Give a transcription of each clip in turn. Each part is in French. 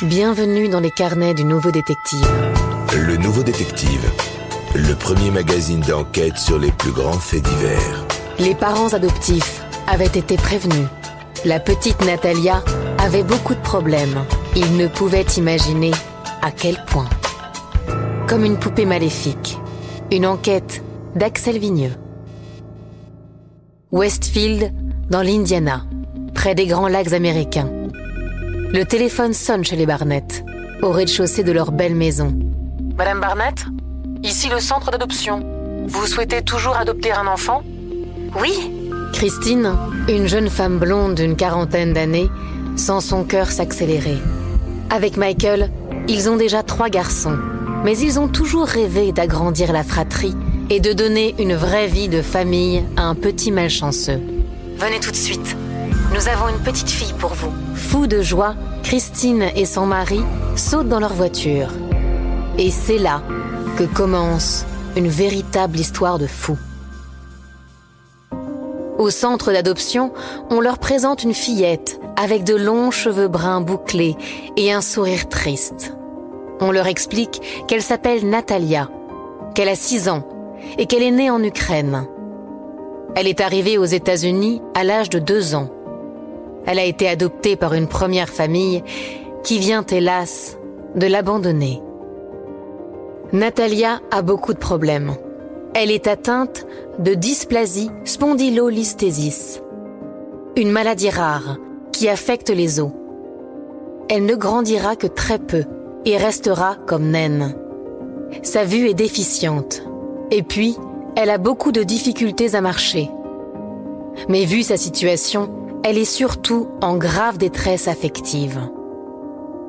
Bienvenue dans les carnets du Nouveau Détective. Le Nouveau Détective, le premier magazine d'enquête sur les plus grands faits divers. Les parents adoptifs avaient été prévenus. La petite Natalia avait beaucoup de problèmes. Ils ne pouvaient imaginer à quel point. Comme une poupée maléfique. Une enquête d'Axel Vigneux. Westfield, dans l'Indiana, près des Grands Lacs américains. Le téléphone sonne chez les Barnett, au rez-de-chaussée de leur belle maison. Madame Barnett, ici le centre d'adoption. Vous souhaitez toujours adopter un enfant? Oui. Christine, une jeune femme blonde d'une quarantaine d'années, sent son cœur s'accélérer. Avec Michael, ils ont déjà 3 garçons, mais ils ont toujours rêvé d'agrandir la fratrie et de donner une vraie vie de famille à un petit malchanceux. Venez tout de suite. Nous avons une petite fille pour vous. Fous de joie, Christine et son mari sautent dans leur voiture. Et c'est là que commence une véritable histoire de fou. Au centre d'adoption, on leur présente une fillette avec de longs cheveux bruns bouclés et un sourire triste. On leur explique qu'elle s'appelle Natalia, qu'elle a 6 ans et qu'elle est née en Ukraine. Elle est arrivée aux États-Unis à l'âge de 2 ans. Elle a été adoptée par une première famille qui vient, hélas, de l'abandonner. Natalia a beaucoup de problèmes. Elle est atteinte de dysplasie spondylolisthésis, une maladie rare qui affecte les os. Elle ne grandira que très peu et restera comme naine. Sa vue est déficiente. Et puis, elle a beaucoup de difficultés à marcher. Mais vu sa situation, elle est surtout en grave détresse affective.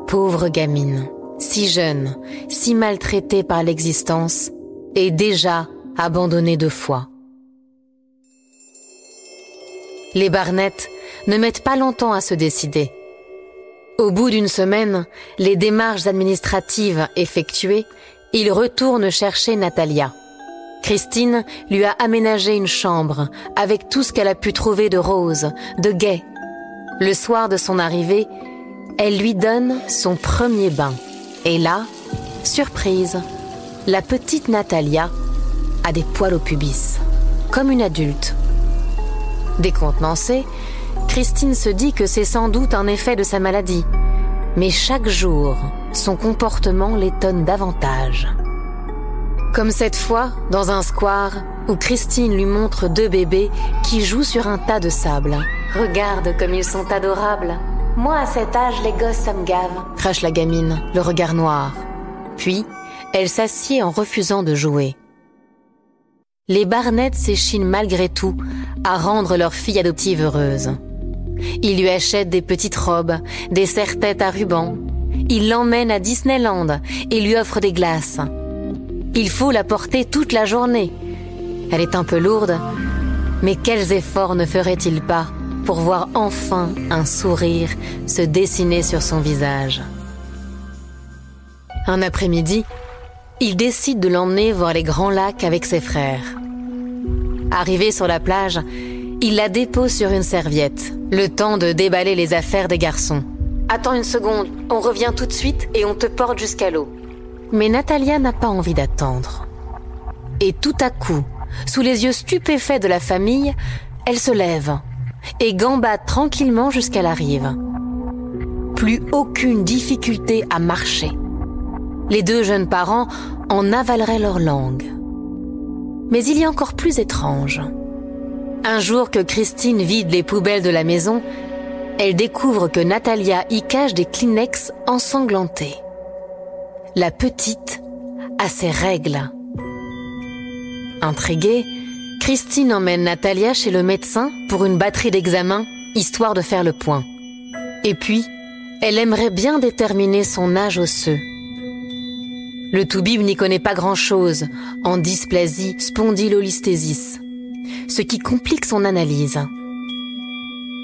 Pauvre gamine, si jeune, si maltraitée par l'existence, et déjà abandonnée 2 fois. Les Barnett ne mettent pas longtemps à se décider. Au bout d'1 semaine, les démarches administratives effectuées, ils retournent chercher Natalia. Christine lui a aménagé une chambre avec tout ce qu'elle a pu trouver de rose, de gai. Le soir de son arrivée, elle lui donne son premier bain. Et là, surprise, la petite Natalia a des poils au pubis, comme une adulte. Décontenancée, Christine se dit que c'est sans doute un effet de sa maladie. Mais chaque jour, son comportement l'étonne davantage. Comme cette fois, dans un square, où Christine lui montre 2 bébés qui jouent sur un tas de sable. « Regarde comme ils sont adorables. Moi, à cet âge, les gosses, ça me gave. » crache la gamine, le regard noir. Puis, elle s'assied en refusant de jouer. Les Barnett s'échinent malgré tout à rendre leur fille adoptive heureuse. Ils lui achètent des petites robes, des serre-têtes à ruban. Ils l'emmènent à Disneyland et lui offrent des glaces. Il faut la porter toute la journée. Elle est un peu lourde, mais quels efforts ne ferait-il pas pour voir enfin un sourire se dessiner sur son visage. Un après-midi, il décide de l'emmener voir les Grands Lacs avec ses frères. Arrivé sur la plage, il la dépose sur une serviette, le temps de déballer les affaires des garçons. « Attends 1 seconde, on revient tout de suite et on te porte jusqu'à l'eau. » Mais Natalia n'a pas envie d'attendre. Et tout à coup, sous les yeux stupéfaits de la famille, elle se lève et gambade tranquillement jusqu'à la rive. Plus aucune difficulté à marcher. Les 2 jeunes parents en avaleraient leur langue. Mais il y a encore plus étrange. Un jour que Christine vide les poubelles de la maison, elle découvre que Natalia y cache des Kleenex ensanglantés. La petite a ses règles. Intriguée, Christine emmène Natalia chez le médecin pour une batterie d'examens, histoire de faire le point. Et puis, elle aimerait bien déterminer son âge osseux. Le toubib n'y connaît pas grand-chose en dysplasie spondylolisthésis, ce qui complique son analyse.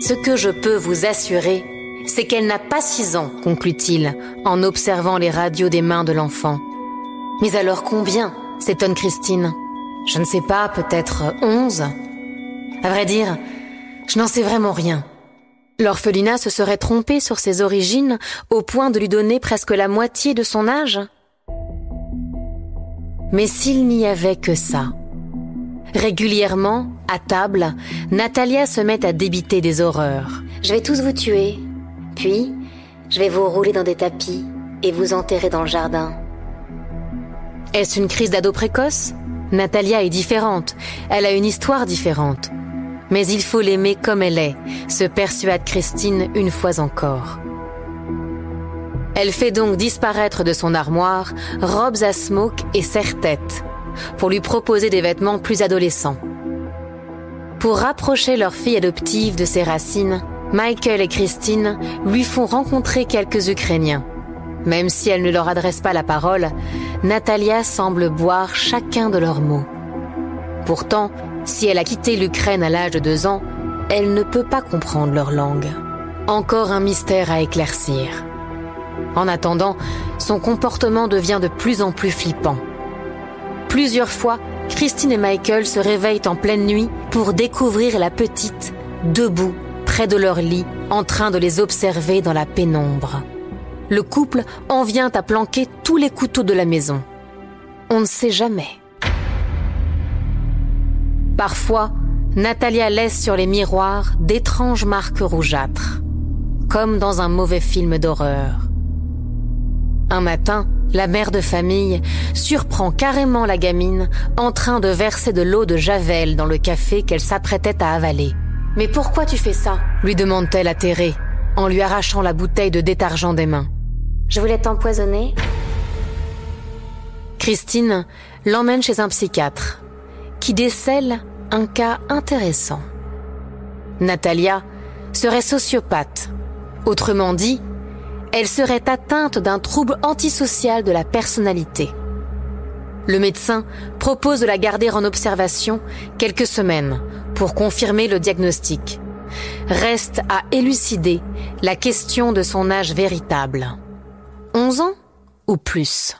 Ce que je peux vous assurer, c'est qu'elle n'a pas 6 ans, conclut-il, en observant les radios des mains de l'enfant. Mais alors combien, s'étonne Christine. Je ne sais pas, peut-être 11. À vrai dire, je n'en sais vraiment rien. L'orphelinat se serait trompé sur ses origines au point de lui donner presque la moitié de son âge? Mais s'il n'y avait que ça. Régulièrement, à table, Natalia se met à débiter des horreurs. Je vais tous vous tuer, puis je vais vous rouler dans des tapis et vous enterrer dans le jardin. Est-ce une crise d'ado précoce? Natalia est différente, elle a une histoire différente. Mais il faut l'aimer comme elle est, se persuade Christine une fois encore. Elle fait donc disparaître de son armoire robes à smoke et serre-tête, pour lui proposer des vêtements plus adolescents. Pour rapprocher leur fille adoptive de ses racines, Michael et Christine lui font rencontrer quelques Ukrainiens. Même si elle ne leur adresse pas la parole, Natalia semble boire chacun de leurs mots. Pourtant, si elle a quitté l'Ukraine à l'âge de 2 ans, elle ne peut pas comprendre leur langue. Encore un mystère à éclaircir. En attendant, son comportement devient de plus en plus flippant. Plusieurs fois, Christine et Michael se réveillent en pleine nuit pour découvrir la petite, debout, près de leur lit, en train de les observer dans la pénombre. Le couple en vient à planquer tous les couteaux de la maison. On ne sait jamais. Parfois, Natalia laisse sur les miroirs d'étranges marques rougeâtres, comme dans un mauvais film d'horreur. Un matin, la mère de famille surprend carrément la gamine en train de verser de l'eau de javel dans le café qu'elle s'apprêtait à avaler. « Mais pourquoi tu fais ça ?» lui demande-t-elle atterrée, en lui arrachant la bouteille de détergent des mains. « Je voulais t'empoisonner. » Christine l'emmène chez un psychiatre, qui décèle un cas intéressant. Natalia serait sociopathe. Autrement dit, elle serait atteinte d'un trouble antisocial de la personnalité. Le médecin propose de la garder en observation quelques semaines pour confirmer le diagnostic. Reste à élucider la question de son âge véritable. 11 ans ou plus?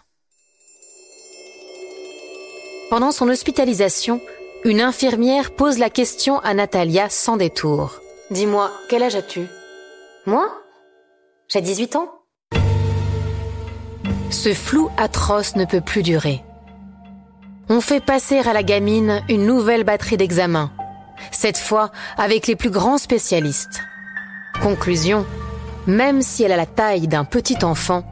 Pendant son hospitalisation, une infirmière pose la question à Natalia sans détour. « Dis-moi, quel âge as-tu » ? « Moi ? J'ai 18 ans. » Ce flou atroce ne peut plus durer. On fait passer à la gamine une nouvelle batterie d'examens, cette fois avec les plus grands spécialistes. Conclusion, même si elle a la taille d'un petit enfant,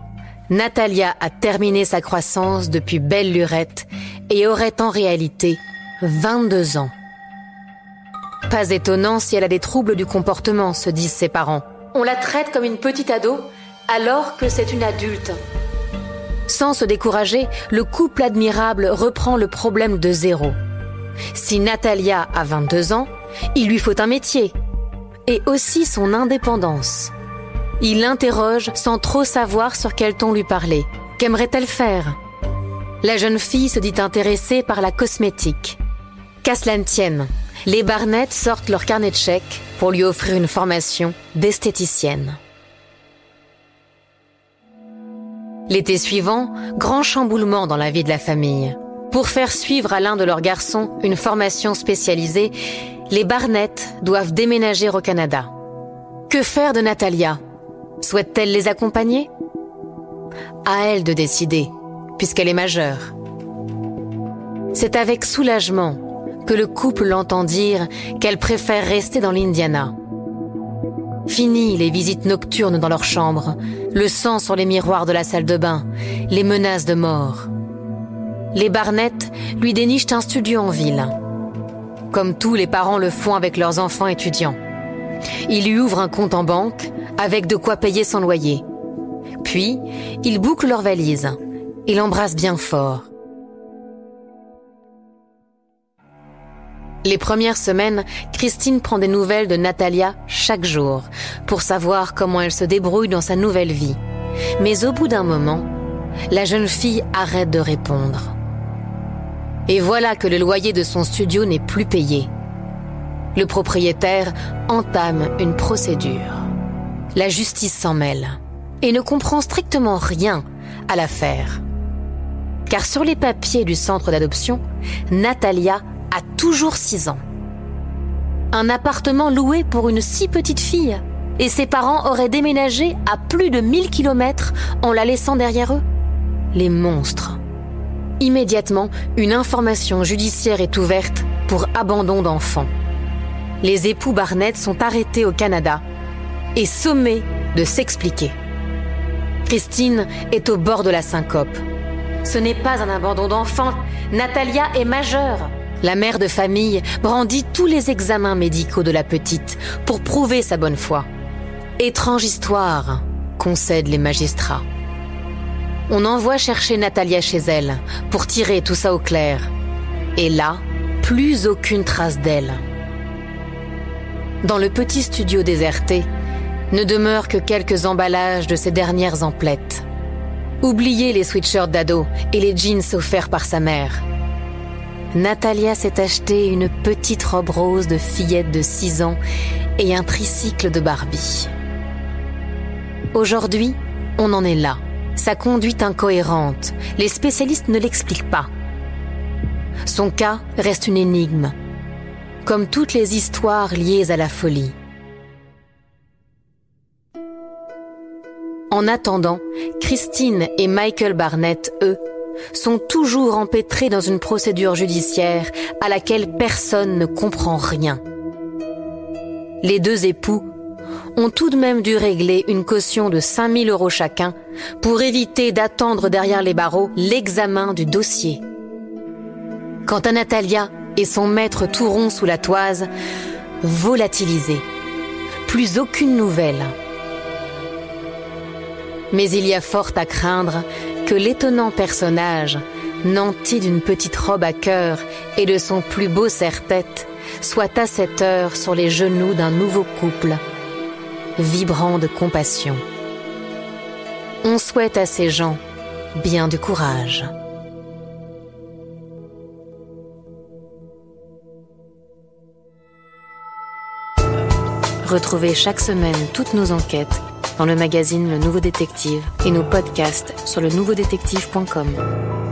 Natalia a terminé sa croissance depuis belle lurette et aurait en réalité 22 ans. Pas étonnant si elle a des troubles du comportement, se disent ses parents. On la traite comme une petite ado alors que c'est une adulte. Sans se décourager, le couple admirable reprend le problème de zéro. Si Natalia a 22 ans, il lui faut un métier et aussi son indépendance. Il l'interroge sans trop savoir sur quel ton lui parler. Qu'aimerait-elle faire ? La jeune fille se dit intéressée par la cosmétique. Qu'à cela ne tienne, les Barnett sortent leur carnet de chèques pour lui offrir une formation d'esthéticienne. L'été suivant, grand chamboulement dans la vie de la famille. Pour faire suivre à l'un de leurs garçons une formation spécialisée, les Barnett doivent déménager au Canada. Que faire de Natalia ? Souhaite-t-elle les accompagner ? À elle de décider, puisqu'elle est majeure. C'est avec soulagement que le couple l'entend dire qu'elle préfère rester dans l'Indiana. Fini les visites nocturnes dans leur chambre, le sang sur les miroirs de la salle de bain, les menaces de mort. Les Barnett lui dénichent un studio en ville, comme tous les parents le font avec leurs enfants étudiants. Ils lui ouvrent un compte en banque avec de quoi payer son loyer. Puis, ils bouclent leurs valises et l'embrassent bien fort. Les premières semaines, Christine prend des nouvelles de Natalia chaque jour pour savoir comment elle se débrouille dans sa nouvelle vie. Mais au bout d'un moment, la jeune fille arrête de répondre. Et voilà que le loyer de son studio n'est plus payé. Le propriétaire entame une procédure. La justice s'en mêle et ne comprend strictement rien à l'affaire. Car sur les papiers du centre d'adoption, Natalia a toujours 6 ans. Un appartement loué pour une si petite fille, et ses parents auraient déménagé à plus de 1000 km en la laissant derrière eux. Les monstres. Immédiatement, une information judiciaire est ouverte pour abandon d'enfants. Les époux Barnett sont arrêtés au Canada et sommés de s'expliquer. Christine est au bord de la syncope. Ce n'est pas un abandon d'enfant, Natalia est majeure. La mère de famille brandit tous les examens médicaux de la petite pour prouver sa bonne foi. Étrange histoire, concèdent les magistrats. On envoie chercher Natalia chez elle pour tirer tout ça au clair. Et là, plus aucune trace d'elle. Dans le petit studio déserté, ne demeurent que quelques emballages de ses dernières emplettes. Oubliez les sweatshirts d'ado et les jeans offerts par sa mère. Natalia s'est acheté une petite robe rose de fillette de 6 ans et un tricycle de Barbie. Aujourd'hui, on en est là. Sa conduite incohérente, les spécialistes ne l'expliquent pas. Son cas reste une énigme, comme toutes les histoires liées à la folie. En attendant, Christine et Michael Barnett, eux, sont toujours empêtrés dans une procédure judiciaire à laquelle personne ne comprend rien. Les deux époux ont tout de même dû régler une caution de 5 000 € chacun pour éviter d'attendre derrière les barreaux l'examen du dossier. Quant à Natalia et son maître tout rond sous la toise, volatilisés. Plus aucune nouvelle. Mais il y a fort à craindre que l'étonnant personnage, nanti d'une petite robe à cœur et de son plus beau serre-tête, soit à cette heure sur les genoux d'un nouveau couple, vibrant de compassion. On souhaite à ces gens bien du courage. Retrouvez chaque semaine toutes nos enquêtes dans le magazine Le Nouveau Détective et nos podcasts sur lenouveaudétective.com.